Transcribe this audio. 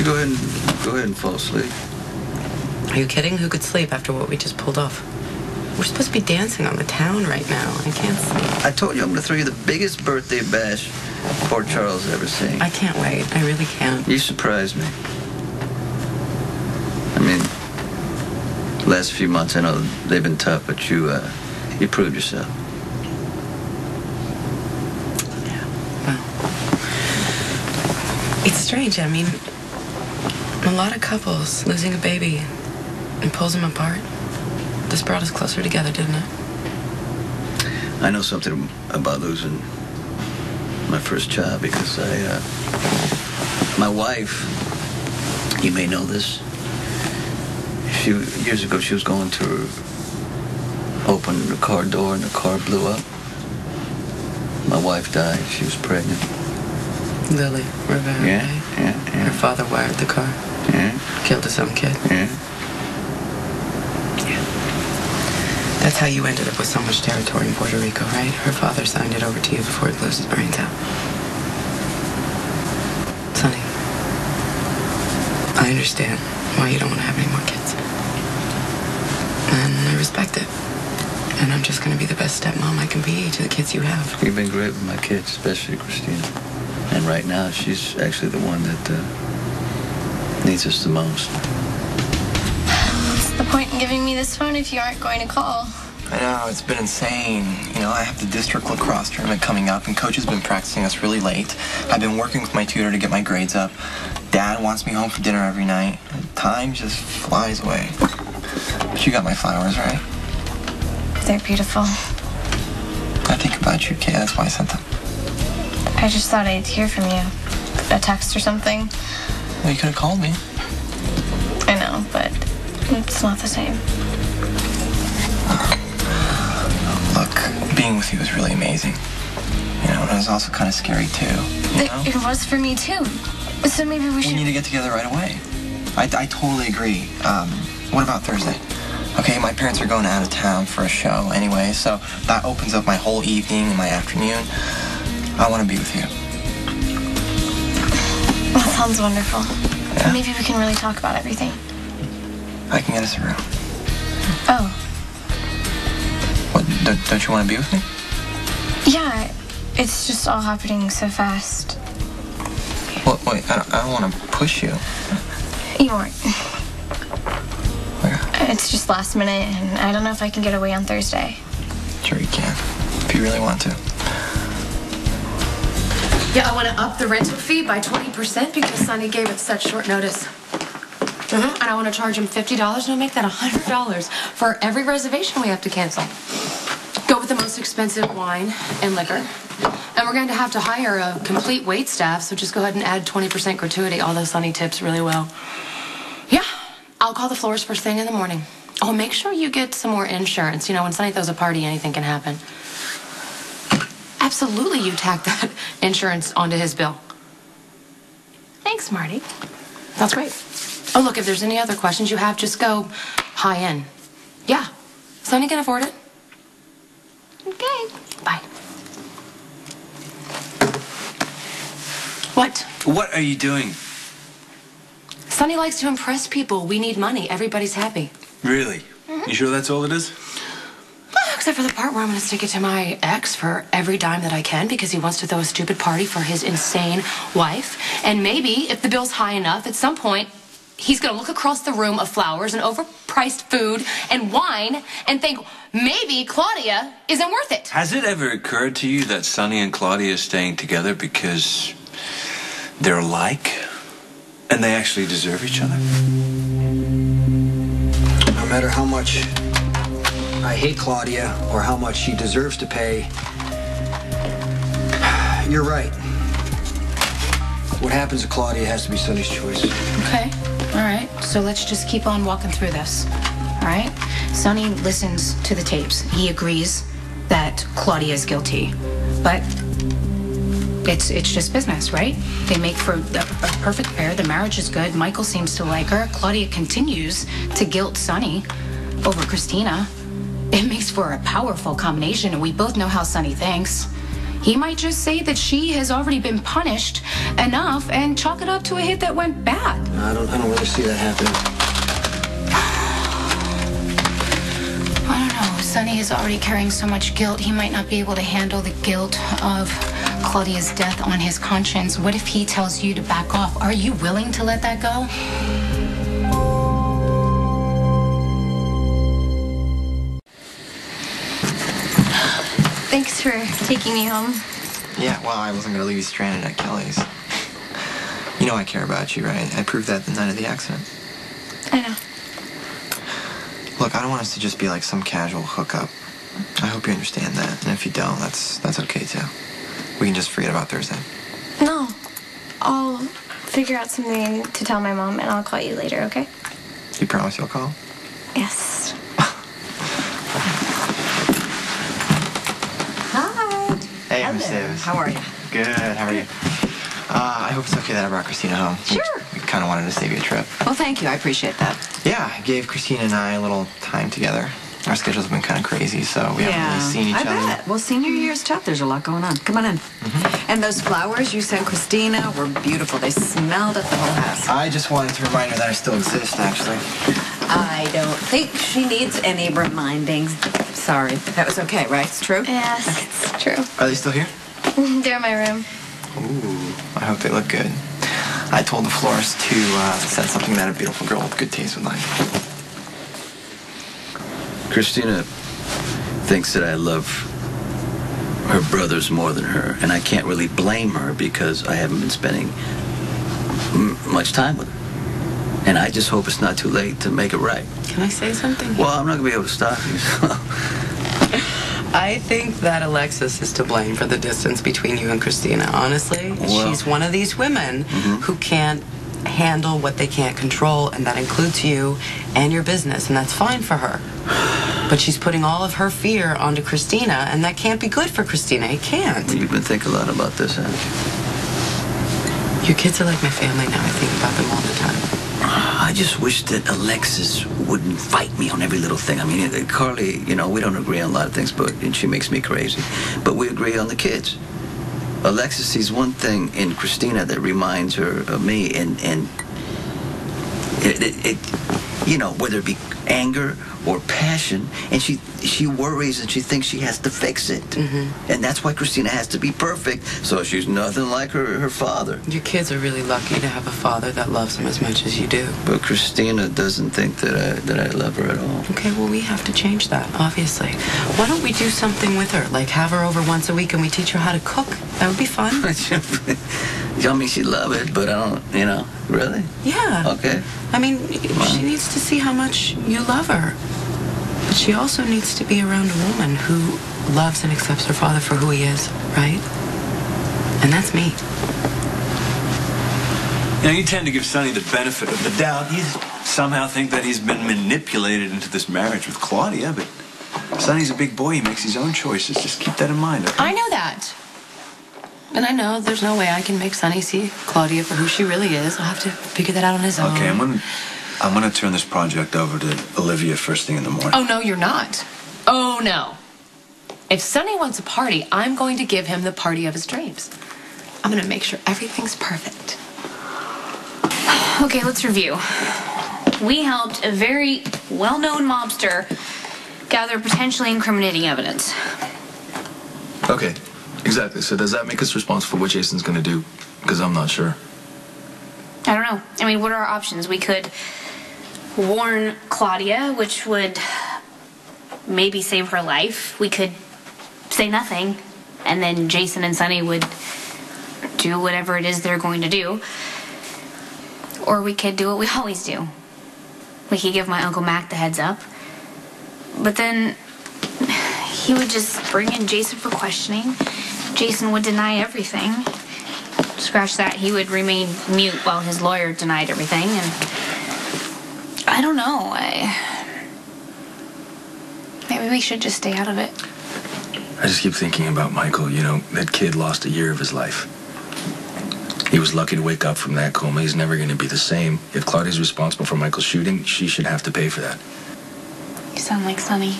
Go ahead and fall asleep. Are you kidding? Who could sleep after what we just pulled off? We're supposed to be dancing on the town right now. I can't sleep. I told you I'm going to throw you the biggest birthday bash Port Charles ever seen. I can't wait. I really can't. You surprised me. I mean, the last few months, I know they've been tough, but you proved yourself. Yeah, well, it's strange. I mean, a lot of couples losing a baby and pulls them apart. This brought us closer together, didn't it? I know something about losing my first child because my wife, you may know this, years ago she was going to open the car door and the car blew up. My wife died. She was pregnant. Lily Rivera. Yeah, right? yeah. Her father wired the car. Yeah. Killed his own kid. Yeah. Yeah. That's how you ended up with so much territory in Puerto Rico, right? Her father signed it over to you before he blew his brains out. Sonny, I understand why you don't want to have any more kids. And I respect it. And I'm just going to be the best stepmom I can be to the kids you have. You've been great with my kids, especially Kristina. And right now, she's actually the one that needs us the most. What's the point in giving me this phone if you aren't going to call? I know, it's been insane. You know, I have the district lacrosse tournament coming up, and Coach has been practicing us really late. I've been working with my tutor to get my grades up. Dad wants me home for dinner every night. Time just flies away. But you got my flowers, right? They're beautiful. I think about you, Kay. That's why I sent them. I just thought I'd hear from you. A text or something. Well, you could have called me. I know, but it's not the same. Look, being with you was really amazing. You know, and it was also kind of scary, too. You know? It was for me, too. So maybe we should... We need to get together right away. I totally agree. What about Thursday? Okay, my parents are going out of town for a show anyway, so that opens up my whole evening and my afternoon. I want to be with you. That sounds wonderful. Yeah. Maybe we can really talk about everything. I can get us a room. Oh. What, don't you want to be with me? Yeah, it's just all happening so fast. Well, wait, I don't want to push you. You aren't. Okay. It's just last minute, and I don't know if I can get away on Thursday. Sure you can, if you really want to. Yeah, I want to up the rental fee by 20% because Sonny gave it such short notice. And I want to charge him $50, and I'll make that $100 for every reservation we have to cancel. Go with the most expensive wine and liquor. And we're going to have to hire a complete wait staff, so just go ahead and add 20% gratuity, although Sonny tips really well. Yeah, I'll call the floors first thing in the morning. Oh, make sure you get some more insurance. You know, when Sonny throws a party, anything can happen. Absolutely, you tack that insurance onto his bill. Thanks, Marty. That's great. Oh, look, if there's any other questions you have, just go high end. Yeah, Sonny can afford it. Okay, bye. What? What are you doing? Sonny likes to impress people. We need money. Everybody's happy. Really? You sure that's all it is? Except for the part where I'm going to stick it to my ex for every dime that I can because he wants to throw a stupid party for his insane wife. And maybe, if the bill's high enough, at some point, he's going to look across the room of flowers and overpriced food and wine and think maybe Claudia isn't worth it. Has it ever occurred to you that Sonny and Claudia are staying together because they're alike and they actually deserve each other? No matter how much I hate Claudia or how much she deserves to pay, you're right. What happens to Claudia has to be Sonny's choice. Okay, all right. So let's just keep on walking through this, all right? Sonny listens to the tapes. He agrees that Claudia is guilty, but it's just business, right? They make for a perfect pair. The marriage is good. Michael seems to like her. Claudia continues to guilt Sonny over Kristina. It makes for a powerful combination, and we both know how Sonny thinks. He might just say that she has already been punished enough and chalk it up to a hit that went bad. I don't really see that happening. I don't know. Sonny is already carrying so much guilt. He might not be able to handle the guilt of Claudia's death on his conscience. What if he tells you to back off? Are you willing to let that go? Thanks for taking me home. Yeah, well, I wasn't going to leave you stranded at Kelly's. You know I care about you, right? I proved that the night of the accident. I know. Look, I don't want us to just be like some casual hookup. I hope you understand that. And if you don't, that's okay, too. We can just forget about Thursday. No. I'll figure out something to tell my mom, and I'll call you later, okay? You promise you'll call? Yes. Hi. Hey, Miss Davis. How are you? Good. How are you? I hope it's okay that I brought Kristina home. Sure. We kind of wanted to save you a trip. Well, thank you. I appreciate that. Yeah, I gave Kristina and I a little time together. Our schedules have been kind of crazy, so we haven't really seen each other. I bet. Well, senior year's tough. There's a lot going on. Come on in. And those flowers you sent Kristina were beautiful. They smelled at the whole house. I just wanted to remind her that I still exist, actually. I don't think she needs any reminding. Sorry. That was okay, right? It's true? Yes, it's true. Are they still here? They're in my room. Ooh, I hope they look good. I told the florist to send something that a beautiful girl with good taste would like. Kristina thinks that I love her brothers more than her, and I can't really blame her because I haven't been spending much time with her. And I just hope it's not too late to make it right. Can I say something? Well, I'm not going to be able to stop you. So. I think that Alexis is to blame for the distance between you and Kristina. Honestly, she's one of these women who can't handle what they can't control, and that includes you and your business, and that's fine for her. But she's putting all of her fear onto Kristina, and that can't be good for Kristina. It can't. You've been thinking a lot about this, haven't you? Your kids are like my family now. I think about them all the time. I just wish that Alexis wouldn't fight me on every little thing. I mean, Carly, you know, we don't agree on a lot of things, and she makes me crazy. But we agree on the kids. Alexis sees one thing in Kristina that reminds her of me, and it you know, whether it be anger or passion, and she worries and she thinks she has to fix it. And that's why Kristina has to be perfect, so she's nothing like her father. Your kids are really lucky to have a father that loves them as much as you do. But Kristina doesn't think that I love her at all. Okay, well, we have to change that, obviously. Why don't we do something with her? Like have her over once a week and we teach her how to cook? That would be fun. I mean, she'd love it, but I don't, you know, really? Yeah. Okay. I mean, she needs to see how much you love her. But she also needs to be around a woman who loves and accepts her father for who he is, right? And that's me. You know, you tend to give Sonny the benefit of the doubt. You somehow think that he's been manipulated into this marriage with Claudia, but Sonny's a big boy. He makes his own choices. Just keep that in mind, okay? I know that. And I know there's no way I can make Sonny see Claudia for who she really is. I'll have to figure that out on his own. Okay, I'm gonna turn this project over to Olivia first thing in the morning. Oh, no, you're not. Oh, no. If Sonny wants a party, I'm going to give him the party of his dreams. I'm going to make sure everything's perfect. Okay, let's review. We helped a very well-known mobster gather potentially incriminating evidence. Okay, exactly. So does that make us responsible for what Jason's gonna do? Because I'm not sure. I don't know. I mean, what are our options? We could warn Claudia, which would maybe save her life. We could say nothing, and then Jason and Sonny would do whatever it is they're going to do. Or we could do what we always do. We could give my Uncle Mac the heads up. But then he would just bring in Jason for questioning. Jason would deny everything. Scratch that, he would remain mute while his lawyer denied everything. And I don't know. Maybe we should just stay out of it. I just keep thinking about Michael. You know, that kid lost a year of his life. He was lucky to wake up from that coma. He's never going to be the same. If Claudia's responsible for Michael's shooting, she should have to pay for that. You sound like Sonny.